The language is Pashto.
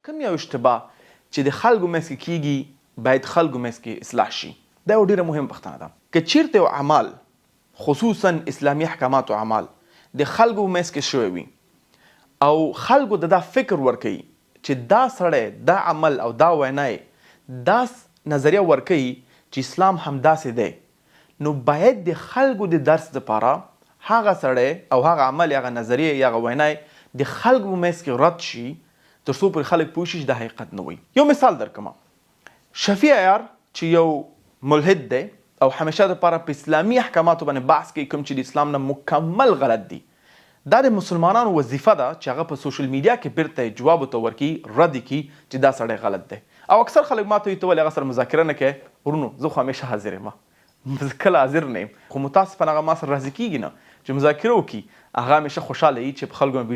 کوم یو اشتباه چې د خلکو منځ کې کیږي باید خلکو منځ کې اصلاح شي. دا یو ډیره مهم پوښتنه ده. که چیرته یو عمل خصوصا اسلامي احکامات او اعمال د خلکو منځ کې شوی وي او خلکو دا فکر ورکوي چې دا سړی دا عمل او دا وینای دا نظریه ورکوي چې اسلام همداسې دی، نو باید د خلکو د درس لپاره هغه سړی او هغه عمل هغه نظریه یا هغه وینای د خلکو منځ کې رد شي تر څو پورې خلک پوه شي چې د حقیقت نه وي. یو مثال درکوم. شفیع عیار چې یو ملحد دی او همیشه دپاره په اسلامي احکاماتو باندې بحث کوي کوم چې د اسلام نه مکمل غلط دي، دا د مسلمانانو وظیفه ده چې هغه په سوشل میډیا کې بیرته جواب ورته ورکړي، رد یې کړي چې دا سړی غلط دی. او اکثر خلک ماته وایي ته ولې هغه سره مذاکره نه کوې؟ ورونو زه خو همیشه حاضر یم، کله حاضر نه یم، خو متاسفانه هغه ما سره راضي کېږي نه چې مذاکره وکړي. هغه همیشه خوشحاله وي چې په خلکو